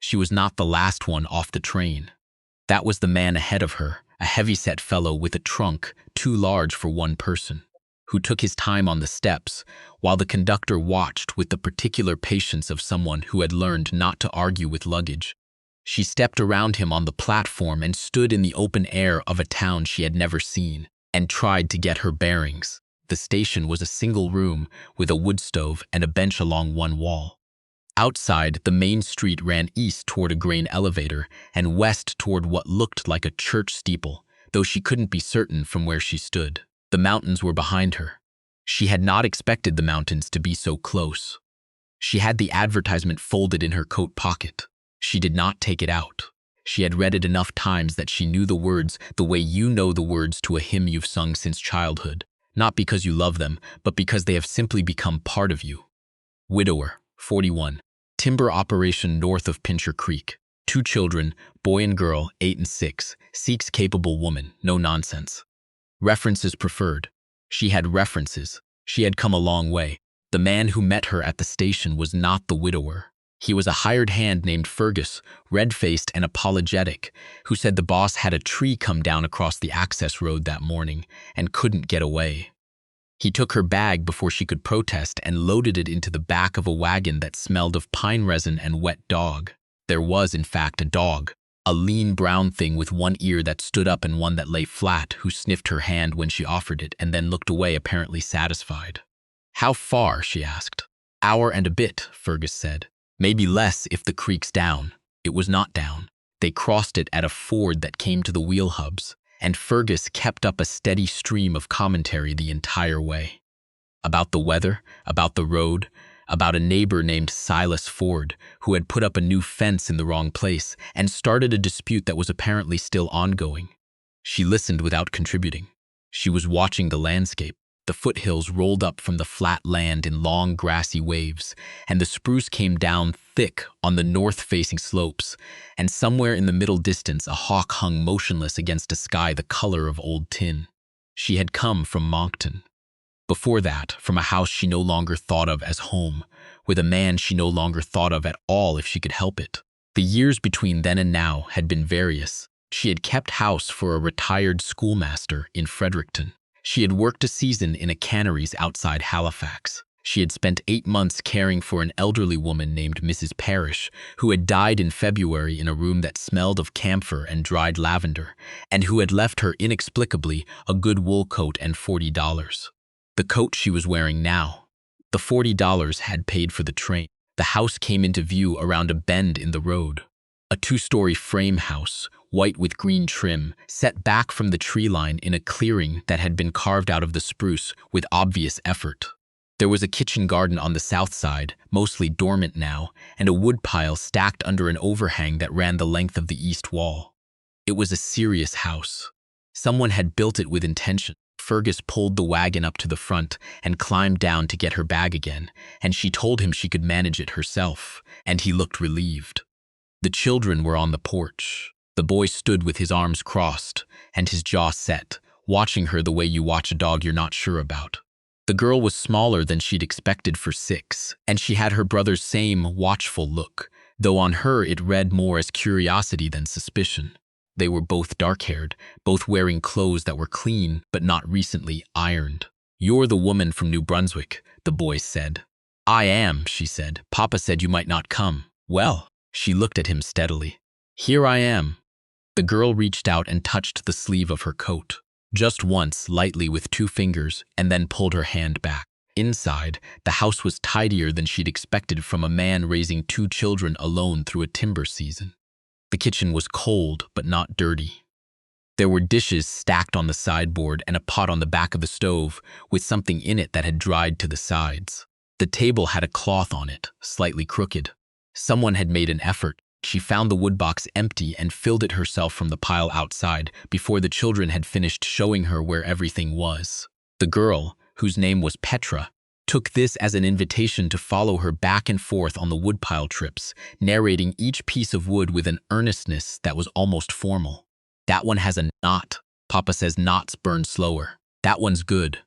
She was not the last one off the train. That was the man ahead of her, a heavy-set fellow with a trunk too large for one person, who took his time on the steps, while the conductor watched with the particular patience of someone who had learned not to argue with luggage. She stepped around him on the platform and stood in the open air of a town she had never seen, and tried to get her bearings. The station was a single room with a wood stove and a bench along one wall. Outside, the main street ran east toward a grain elevator and west toward what looked like a church steeple, though she couldn't be certain from where she stood. The mountains were behind her. She had not expected the mountains to be so close. She had the advertisement folded in her coat pocket. She did not take it out. She had read it enough times that she knew the words the way you know the words to a hymn you've sung since childhood, not because you love them, but because they have simply become part of you. Widower, 41. Timber operation north of Pincher Creek. 2 children, boy and girl, 8 and 6. Seeks capable woman, no nonsense. References preferred. She had references. She had come a long way. The man who met her at the station was not the widower. He was a hired hand named Fergus, red-faced and apologetic, who said the boss had a tree come down across the access road that morning and couldn't get away. He took her bag before she could protest and loaded it into the back of a wagon that smelled of pine resin and wet dog. There was, in fact, a dog, a lean brown thing with one ear that stood up and one that lay flat, who sniffed her hand when she offered it and then looked away apparently satisfied. "How far?" she asked. "Hour and a bit," Fergus said. "Maybe less if the creek's down." It was not down. They crossed it at a ford that came to the wheel hubs, and Fergus kept up a steady stream of commentary the entire way. About the weather, about the road, about a neighbor named Silas Ford, who had put up a new fence in the wrong place and started a dispute that was apparently still ongoing. She listened without contributing. She was watching the landscape. The foothills rolled up from the flat land in long grassy waves, and the spruce came down thick on the north-facing slopes, and somewhere in the middle distance a hawk hung motionless against a sky the color of old tin. She had come from Moncton. Before that, from a house she no longer thought of as home, with a man she no longer thought of at all if she could help it. The years between then and now had been various. She had kept house for a retired schoolmaster in Fredericton. She had worked a season in a canneries outside Halifax. She had spent 8 months caring for an elderly woman named Mrs. Parrish, who had died in February in a room that smelled of camphor and dried lavender, and who had left her inexplicably a good wool coat and $40. The coat she was wearing now. The $40 had paid for the train. The house came into view around a bend in the road. A 2-story frame house, white with green trim, set back from the tree line in a clearing that had been carved out of the spruce with obvious effort. There was a kitchen garden on the south side, mostly dormant now, and a woodpile stacked under an overhang that ran the length of the east wall. It was a serious house. Someone had built it with intention. Fergus pulled the wagon up to the front and climbed down to get her bag again, and she told him she could manage it herself, and he looked relieved. The children were on the porch. The boy stood with his arms crossed and his jaw set, watching her the way you watch a dog you're not sure about. The girl was smaller than she'd expected for 6, and she had her brother's same watchful look, though on her it read more as curiosity than suspicion. They were both dark-haired, both wearing clothes that were clean but not recently ironed. "You're the woman from New Brunswick," the boy said. "I am," she said. "Papa said you might not come." "Well," she looked at him steadily. "Here I am." The girl reached out and touched the sleeve of her coat. Just once, lightly with 2 fingers, and then pulled her hand back. Inside, the house was tidier than she'd expected from a man raising 2 children alone through a timber season. The kitchen was cold, but not dirty. There were dishes stacked on the sideboard and a pot on the back of the stove with something in it that had dried to the sides. The table had a cloth on it, slightly crooked. Someone had made an effort. She found the woodbox empty and filled it herself from the pile outside before the children had finished showing her where everything was. The girl, whose name was Petra, took this as an invitation to follow her back and forth on the woodpile trips, narrating each piece of wood with an earnestness that was almost formal. "That one has a knot. Papa says knots burn slower. That one's good.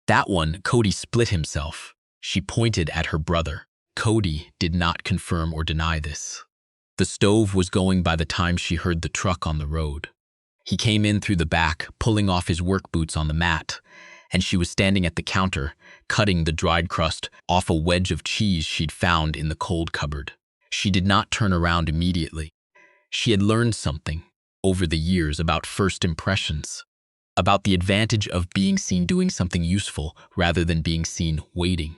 That one, Cody split himself." She pointed at her brother. Cody did not confirm or deny this. The stove was going by the time she heard the truck on the road. He came in through the back, pulling off his work boots on the mat, and she was standing at the counter, cutting the dried crust off a wedge of cheese she'd found in the cold cupboard. She did not turn around immediately. She had learned something over the years about first impressions, about the advantage of being seen doing something useful rather than being seen waiting.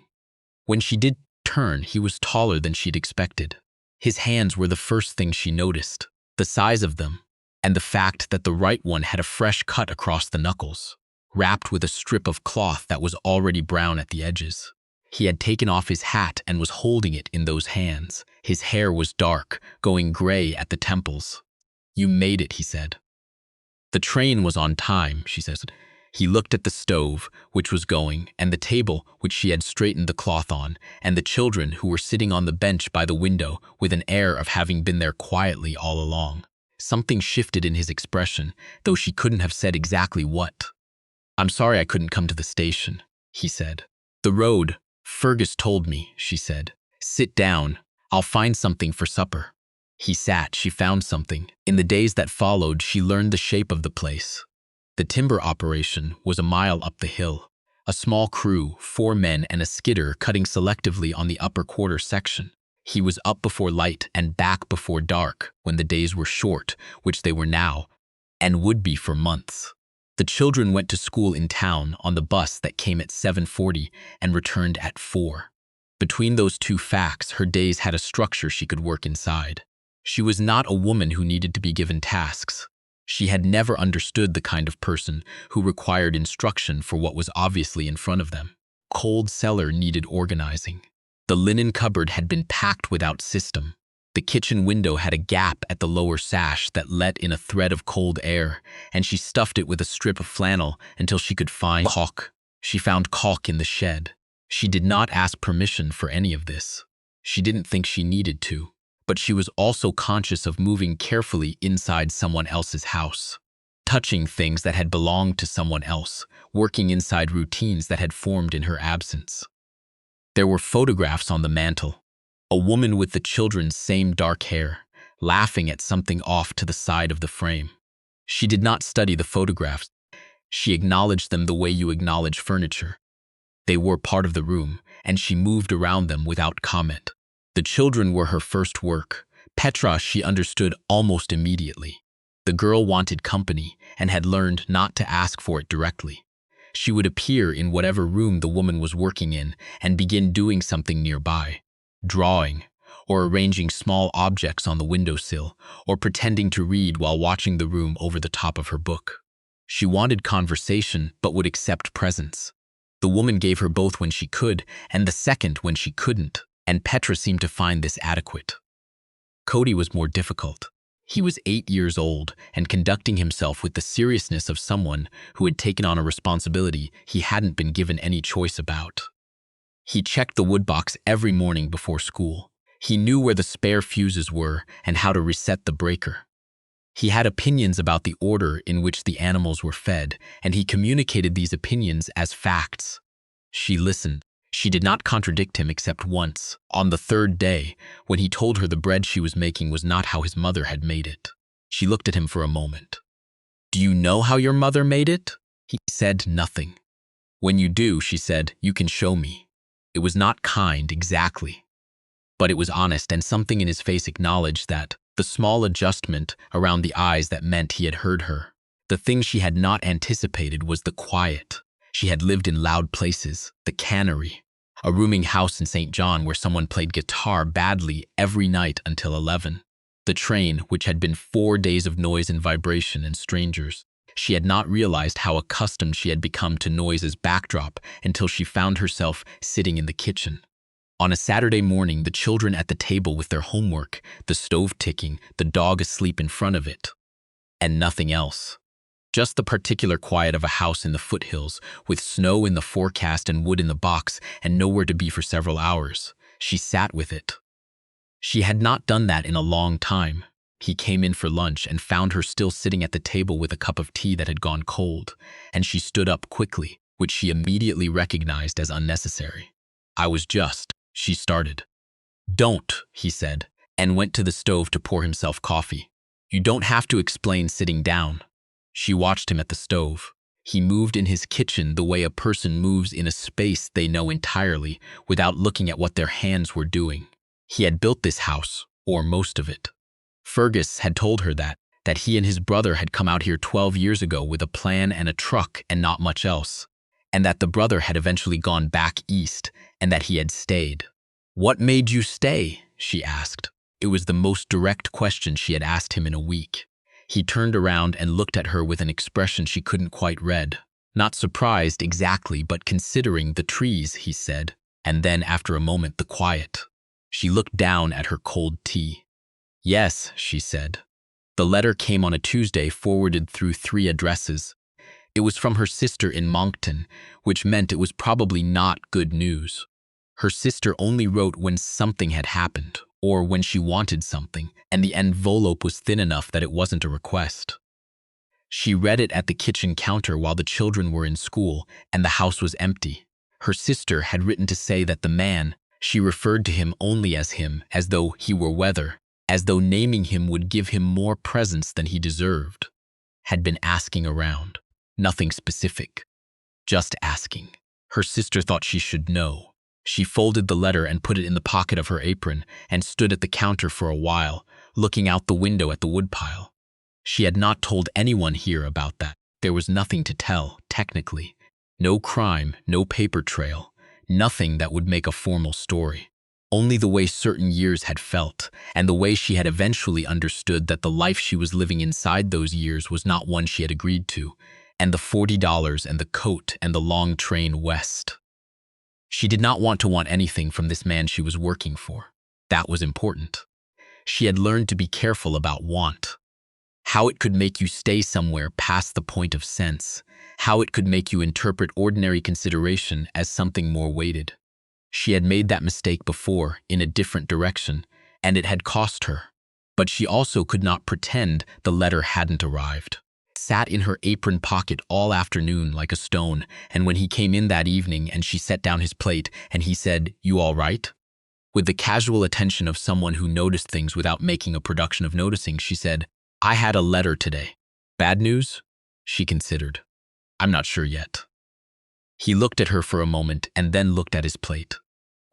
When she did turn, he was taller than she'd expected. His hands were the first thing she noticed, the size of them, and the fact that the right one had a fresh cut across the knuckles, wrapped with a strip of cloth that was already brown at the edges. He had taken off his hat and was holding it in those hands. His hair was dark, going gray at the temples. "You made it," he said. "The train was on time," she said. He looked at the stove, which was going, and the table, which she had straightened the cloth on, and the children who were sitting on the bench by the window with an air of having been there quietly all along. Something shifted in his expression, though she couldn't have said exactly what. "I'm sorry I couldn't come to the station," he said. "The road, Fergus told me," she said. "Sit down. I'll find something for supper." He sat. She found something. In the days that followed, she learned the shape of the place. The timber operation was a mile up the hill. A small crew, 4 men and a skidder cutting selectively on the upper quarter section. He was up before light and back before dark when the days were short, which they were now, and would be for months. The children went to school in town on the bus that came at 7:40 and returned at 4. Between those two facts, her days had a structure she could work inside. She was not a woman who needed to be given tasks. She had never understood the kind of person who required instruction for what was obviously in front of them. Cold cellar needed organizing. The linen cupboard had been packed without system. The kitchen window had a gap at the lower sash that let in a thread of cold air, and she stuffed it with a strip of flannel until she could find caulk. She found caulk in the shed. She did not ask permission for any of this. She didn't think she needed to, but she was also conscious of moving carefully inside someone else's house, touching things that had belonged to someone else, working inside routines that had formed in her absence. There were photographs on the mantel. A woman with the children's same dark hair, laughing at something off to the side of the frame. She did not study the photographs. She acknowledged them the way you acknowledge furniture. They were part of the room, and she moved around them without comment. The children were her first work. Petra she understood almost immediately. The girl wanted company and had learned not to ask for it directly. She would appear in whatever room the woman was working in and begin doing something nearby, drawing, or arranging small objects on the windowsill, or pretending to read while watching the room over the top of her book. She wanted conversation but would accept presence. The woman gave her both when she could, and the second when she couldn't, and Petra seemed to find this adequate. Cody was more difficult. He was 8 years old and conducting himself with the seriousness of someone who had taken on a responsibility he hadn't been given any choice about. He checked the woodbox every morning before school. He knew where the spare fuses were and how to reset the breaker. He had opinions about the order in which the animals were fed, and he communicated these opinions as facts. She listened. She did not contradict him except once, on the 3rd day, when he told her the bread she was making was not how his mother had made it. She looked at him for a moment. "Do you know how your mother made it?" He said nothing. "When you do," she said, "you can show me." It was not kind, exactly, but it was honest, and something in his face acknowledged that, the small adjustment around the eyes that meant he had heard her. The thing she had not anticipated was the quiet. She had lived in loud places, the cannery, a rooming house in St. John where someone played guitar badly every night until 11. The train, which had been 4 days of noise and vibration and strangers. She had not realized how accustomed she had become to noise as backdrop until she found herself sitting in the kitchen. On a Saturday morning, the children at the table with their homework, the stove ticking, the dog asleep in front of it, and nothing else. Just the particular quiet of a house in the foothills, with snow in the forecast and wood in the box, and nowhere to be for several hours. She sat with it. She had not done that in a long time. He came in for lunch and found her still sitting at the table with a cup of tea that had gone cold, and she stood up quickly, which she immediately recognized as unnecessary. She started. "Don't," he said, and went to the stove to pour himself coffee. You don't have to explain sitting down. She watched him at the stove. He moved in his kitchen the way a person moves in a space they know entirely without looking at what their hands were doing. He had built this house, or most of it. Fergus had told her that he and his brother had come out here 12 years ago with a plan and a truck and not much else, and that the brother had eventually gone back east and that he had stayed. "What made you stay?" she asked. It was the most direct question she had asked him in a week. He turned around and looked at her with an expression she couldn't quite read. Not surprised exactly, but considering the trees, he said, and then after a moment the quiet. She looked down at her cold tea. "Yes," she said. The letter came on a Tuesday, forwarded through 3 addresses. It was from her sister in Moncton, which meant it was probably not good news. Her sister only wrote when something had happened, or when she wanted something, and the envelope was thin enough that it wasn't a request. She read it at the kitchen counter while the children were in school, and the house was empty. Her sister had written to say that the man, she referred to him only as him, as though he were weather, as though naming him would give him more presents than he deserved, had been asking around. Nothing specific, just asking. Her sister thought she should know. She folded the letter and put it in the pocket of her apron and stood at the counter for a while, looking out the window at the woodpile. She had not told anyone here about that. There was nothing to tell, technically. No crime, no paper trail, nothing that would make a formal story. Only the way certain years had felt, and the way she had eventually understood that the life she was living inside those years was not one she had agreed to, and the $40 and the coat and the long train west. She did not want anything from this man she was working for. That was important. She had learned to be careful about want. How it could make you stay somewhere past the point of sense. How it could make you interpret ordinary consideration as something more weighted. She had made that mistake before, in a different direction, and it had cost her. But she also could not pretend the letter hadn't arrived. It sat in her apron pocket all afternoon like a stone, and when he came in that evening and she set down his plate and he said, "You all right?" With the casual attention of someone who noticed things without making a production of noticing, she said, "I had a letter today." "Bad news?" She considered. "I'm not sure yet." He looked at her for a moment and then looked at his plate.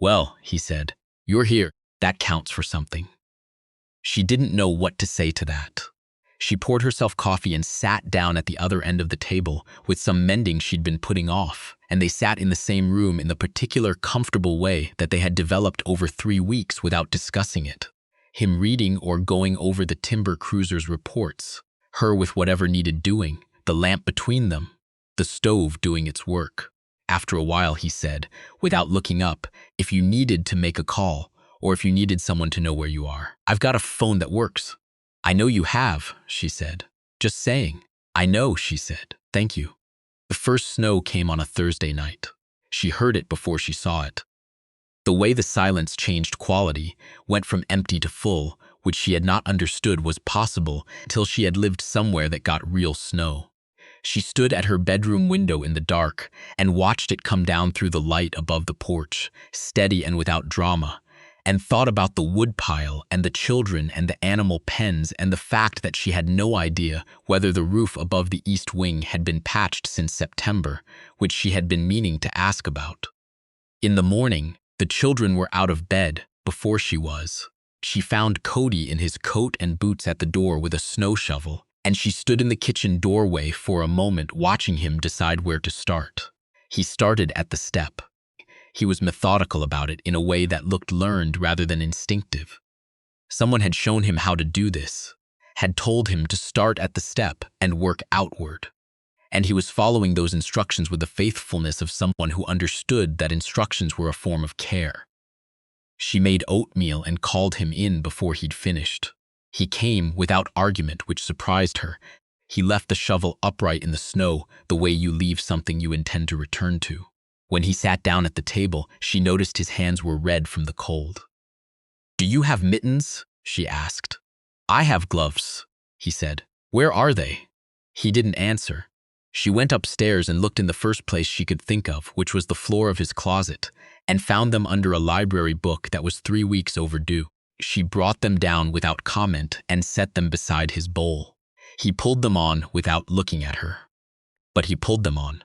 "Well," he said, "you're here. That counts for something." She didn't know what to say to that. She poured herself coffee and sat down at the other end of the table with some mending she'd been putting off, and they sat in the same room in the particular comfortable way that they had developed over 3 weeks without discussing it. Him reading or going over the timber cruiser's reports, her with whatever needed doing, the lamp between them, the stove doing its work. After a while, he said, without looking up, "If you needed to make a call, or if you needed someone to know where you are, I've got a phone that works." "I know you have," she said. "Just saying." "I know," she said. "Thank you." The first snow came on a Thursday night. She heard it before she saw it. The way the silence changed quality, went from empty to full, which she had not understood was possible until she had lived somewhere that got real snow. She stood at her bedroom window in the dark and watched it come down through the light above the porch, steady and without drama, and thought about the woodpile and the children and the animal pens and the fact that she had no idea whether the roof above the east wing had been patched since September, which she had been meaning to ask about. In the morning, the children were out of bed before she was. She found Cody in his coat and boots at the door with a snow shovel, and she stood in the kitchen doorway for a moment watching him decide where to start. He started at the step. He was methodical about it in a way that looked learned rather than instinctive. Someone had shown him how to do this, had told him to start at the step and work outward. And he was following those instructions with the faithfulness of someone who understood that instructions were a form of care. She made oatmeal and called him in before he'd finished. He came without argument, which surprised her. He left the shovel upright in the snow, the way you leave something you intend to return to. When he sat down at the table, she noticed his hands were red from the cold. "Do you have mittens?" she asked. "I have gloves," he said. "Where are they?" He didn't answer. She went upstairs and looked in the first place she could think of, which was the floor of his closet, and found them under a library book that was 3 weeks overdue. She brought them down without comment and set them beside his bowl. He pulled them on without looking at her. But he pulled them on.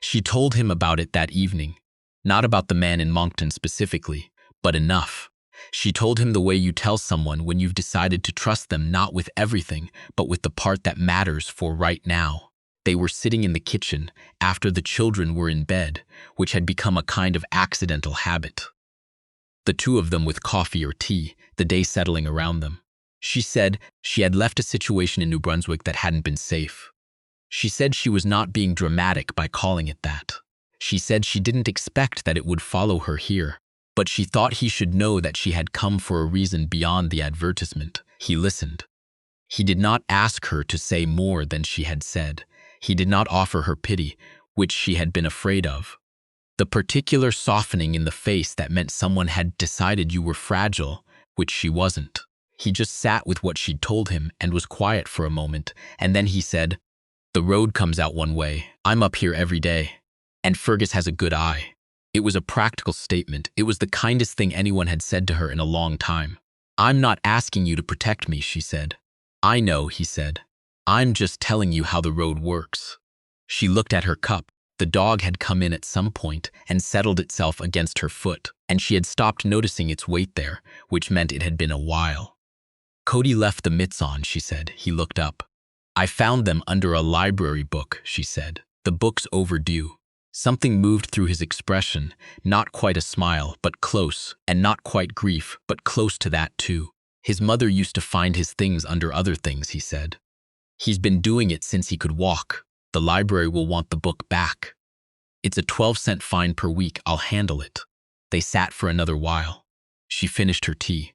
She told him about it that evening. Not about the man in Moncton specifically, but enough. She told him the way you tell someone when you've decided to trust them, not with everything, but with the part that matters for right now. They were sitting in the kitchen after the children were in bed, which had become a kind of accidental habit. The two of them with coffee or tea, the day settling around them. She said she had left a situation in New Brunswick that hadn't been safe. She said she was not being dramatic by calling it that. She said she didn't expect that it would follow her here, but she thought he should know that she had come for a reason beyond the advertisement. He listened. He did not ask her to say more than she had said. He did not offer her pity, which she had been afraid of. The particular softening in the face that meant someone had decided you were fragile, which she wasn't. He just sat with what she'd told him and was quiet for a moment, and then he said, "The road comes out one way. I'm up here every day. And Fergus has a good eye." It was a practical statement. It was the kindest thing anyone had said to her in a long time. "I'm not asking you to protect me," she said. "I know," he said. "I'm just telling you how the road works." She looked at her cup. The dog had come in at some point and settled itself against her foot, and she had stopped noticing its weight there, which meant it had been a while. "Cody left the mitts on," she said. He looked up. "I found them under a library book," she said. "The book's overdue." Something moved through his expression, not quite a smile, but close, and not quite grief, but close to that too. His mother used to find his things under other things, he said. He's been doing it since he could walk. The library will want the book back. It's a 12-cent fine per week. I'll handle it. They sat for another while. She finished her tea.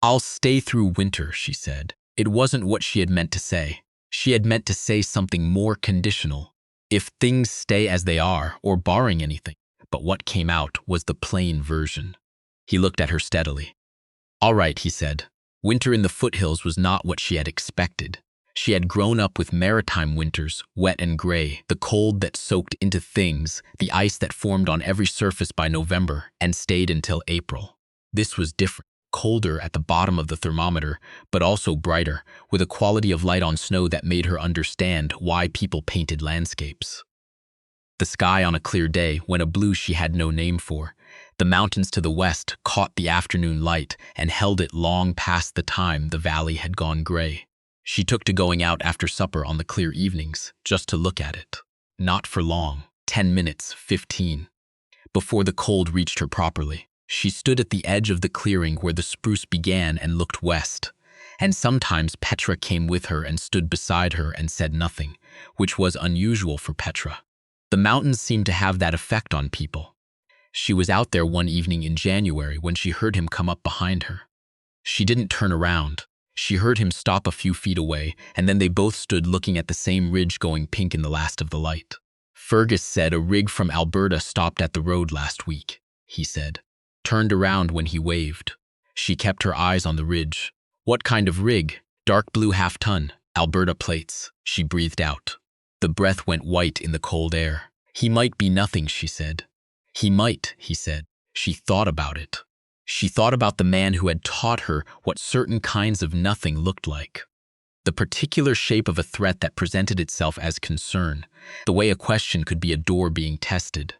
"I'll stay through winter," she said. It wasn't what she had meant to say. She had meant to say something more conditional. If things stay as they are, or barring anything. But what came out was the plain version. He looked at her steadily. "All right," he said. Winter in the foothills was not what she had expected. She had grown up with maritime winters, wet and gray, the cold that soaked into things, the ice that formed on every surface by November and stayed until April. This was different, colder at the bottom of the thermometer, but also brighter, with a quality of light on snow that made her understand why people painted landscapes. The sky on a clear day went a blue she had no name for. The mountains to the west caught the afternoon light and held it long past the time the valley had gone gray. She took to going out after supper on the clear evenings, just to look at it. Not for long, 10 minutes, 15. Before the cold reached her properly, she stood at the edge of the clearing where the spruce began and looked west. And sometimes Petra came with her and stood beside her and said nothing, which was unusual for Petra. The mountains seemed to have that effect on people. She was out there one evening in January when she heard him come up behind her. She didn't turn around. She heard him stop a few feet away, and then they both stood looking at the same ridge going pink in the last of the light. "Fergus said a rig from Alberta stopped at the road last week," he said. Turned around when he waved. She kept her eyes on the ridge. "What kind of rig?" "Dark blue half-ton, Alberta plates," she breathed out. The breath went white in the cold air. "He might be nothing," she said. "He might," he said. She thought about it. She thought about the man who had taught her what certain kinds of nothing looked like. The particular shape of a threat that presented itself as concern, the way a question could be a door being tested.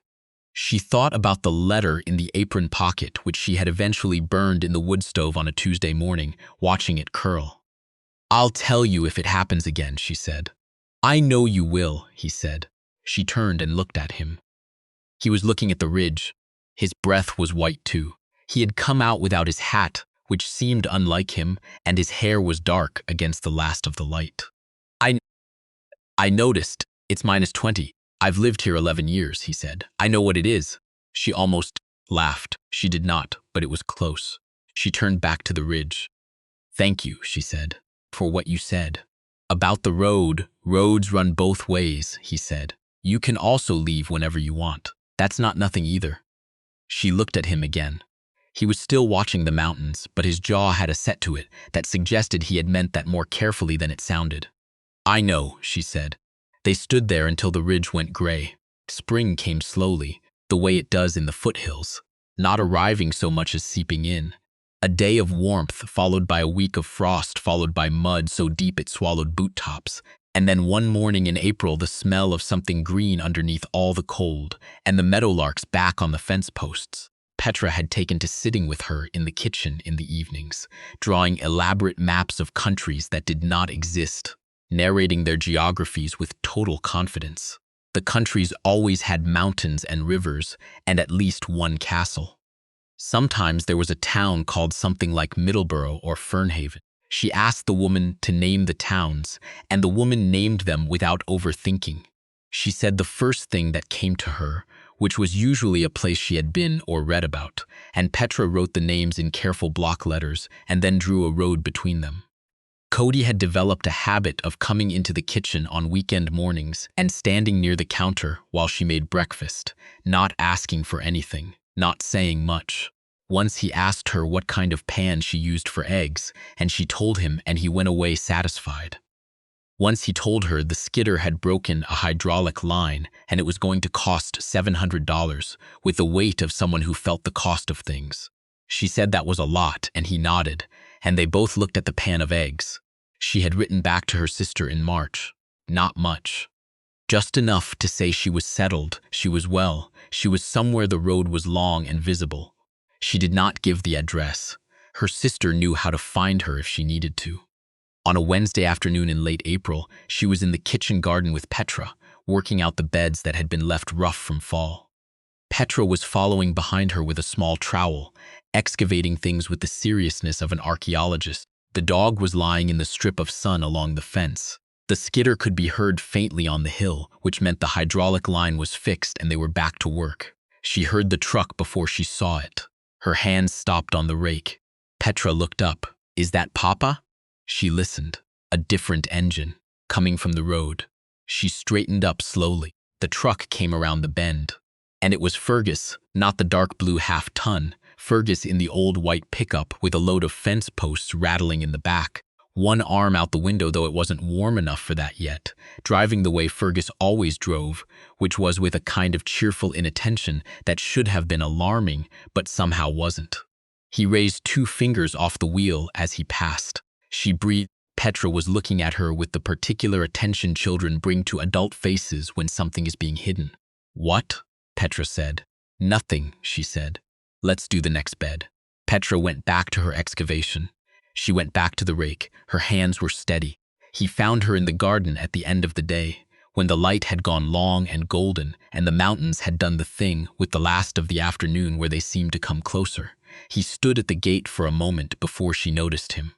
She thought about the letter in the apron pocket which she had eventually burned in the wood stove on a Tuesday morning, watching it curl. "I'll tell you if it happens again," she said. "I know you will," he said. She turned and looked at him. He was looking at the ridge. His breath was white too. He had come out without his hat, which seemed unlike him, and his hair was dark against the last of the light. I noticed. It's -20. I've lived here 11 years, he said. I know what it is." She almost laughed. She did not, but it was close. She turned back to the ridge. "Thank you," she said, "for what you said." "About the road, roads run both ways," he said. "You can also leave whenever you want. That's not nothing either." She looked at him again. He was still watching the mountains, but his jaw had a set to it that suggested he had meant that more carefully than it sounded. "I know," she said. They stood there until the ridge went gray. Spring came slowly, the way it does in the foothills, not arriving so much as seeping in. A day of warmth followed by a week of frost followed by mud so deep it swallowed boot tops. And then one morning in April, the smell of something green underneath all the cold, and the meadowlarks back on the fence posts. Petra had taken to sitting with her in the kitchen in the evenings, drawing elaborate maps of countries that did not exist, narrating their geographies with total confidence. The countries always had mountains and rivers, and at least one castle. Sometimes there was a town called something like Middleborough or Fernhaven. She asked the woman to name the towns, and the woman named them without overthinking. She said the first thing that came to her, which was usually a place she had been or read about, and Petra wrote the names in careful block letters and then drew a road between them. Cody had developed a habit of coming into the kitchen on weekend mornings and standing near the counter while she made breakfast, not asking for anything, not saying much. Once he asked her what kind of pan she used for eggs, and she told him, and he went away satisfied. Once he told her the skidder had broken a hydraulic line and it was going to cost $700, with the weight of someone who felt the cost of things. She said that was a lot, and he nodded, and they both looked at the pan of eggs. She had written back to her sister in March. Not much. Just enough to say she was settled, she was well, she was somewhere the road was long and visible. She did not give the address. Her sister knew how to find her if she needed to. On a Wednesday afternoon in late April, she was in the kitchen garden with Petra, working out the beds that had been left rough from fall. Petra was following behind her with a small trowel, excavating things with the seriousness of an archaeologist. The dog was lying in the strip of sun along the fence. The skidder could be heard faintly on the hill, which meant the hydraulic line was fixed and they were back to work. She heard the truck before she saw it. Her hands stopped on the rake. Petra looked up. "Is that Papa?" She listened. A different engine, coming from the road. She straightened up slowly. The truck came around the bend. And it was Fergus, not the dark blue half-ton, Fergus in the old white pickup with a load of fence posts rattling in the back, one arm out the window though it wasn't warm enough for that yet, driving the way Fergus always drove, which was with a kind of cheerful inattention that should have been alarming but somehow wasn't. He raised 2 fingers off the wheel as he passed. She breathed. Petra was looking at her with the particular attention children bring to adult faces when something is being hidden. "What?" Petra said. "Nothing," she said. "Let's do the next bed." Petra went back to her excavation. She went back to the rake. Her hands were steady. He found her in the garden at the end of the day, when the light had gone long and golden, and the mountains had done the thing with the last of the afternoon where they seemed to come closer. He stood at the gate for a moment before she noticed him.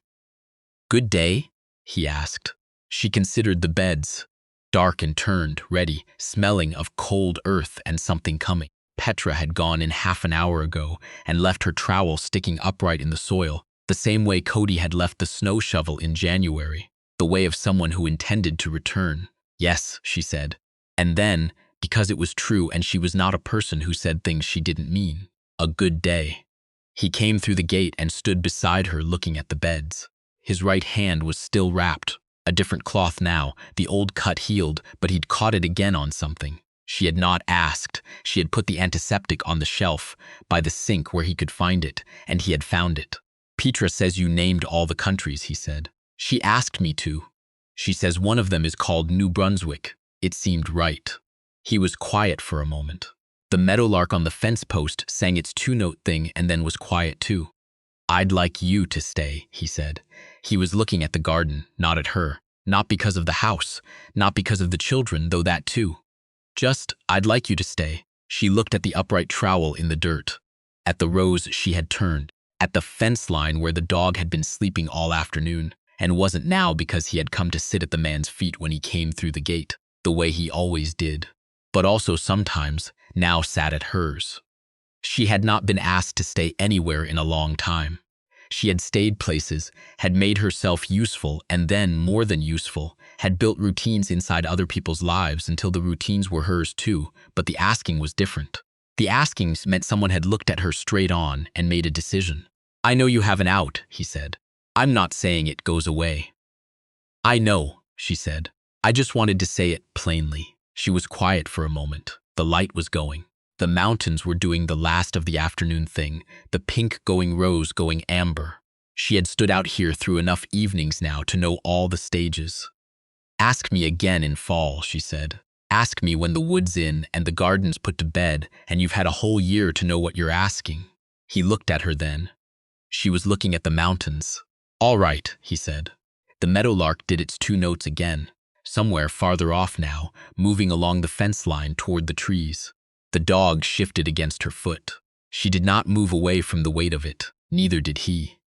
"Good day?" he asked. She considered the beds, dark and turned, ready, smelling of cold earth and something coming. Petra had gone in half an hour ago and left her trowel sticking upright in the soil, the same way Cody had left the snow shovel in January, the way of someone who intended to return. "Yes," she said. And then, because it was true and she was not a person who said things she didn't mean, "A good day." He came through the gate and stood beside her looking at the beds. His right hand was still wrapped, a different cloth now, the old cut healed, but he'd caught it again on something. She had not asked. She had put the antiseptic on the shelf, by the sink where he could find it, and he had found it. "Petra says you named all the countries," he said. "She asked me to. She says one of them is called New Brunswick." It seemed right. He was quiet for a moment. The meadowlark on the fence post sang its 2-note thing and then was quiet too. "I'd like you to stay," he said. He was looking at the garden, not at her. Not because of the house, not because of the children, though that too. Just, "I'd like you to stay." She looked at the upright trowel in the dirt, at the rows she had turned, at the fence line where the dog had been sleeping all afternoon, and wasn't now because he had come to sit at the man's feet when he came through the gate, the way he always did, but also sometimes now sat at hers. She had not been asked to stay anywhere in a long time. She had stayed places, had made herself useful, and then, more than useful, had built routines inside other people's lives until the routines were hers too, but the asking was different. The askings meant someone had looked at her straight on and made a decision. "I know you have an out," he said. "I'm not saying it goes away." "I know," she said. "I just wanted to say it plainly." She was quiet for a moment. The light was going. The mountains were doing the last of the afternoon thing, the pink going rose going amber. She had stood out here through enough evenings now to know all the stages. "Ask me again in fall," she said. "Ask me when the wood's in and the garden's put to bed and you've had a whole year to know what you're asking." He looked at her then. She was looking at the mountains. "All right," he said. The meadowlark did its 2 notes again, somewhere farther off now, moving along the fence line toward the trees. The dog shifted against her foot. She did not move away from the weight of it, neither did he.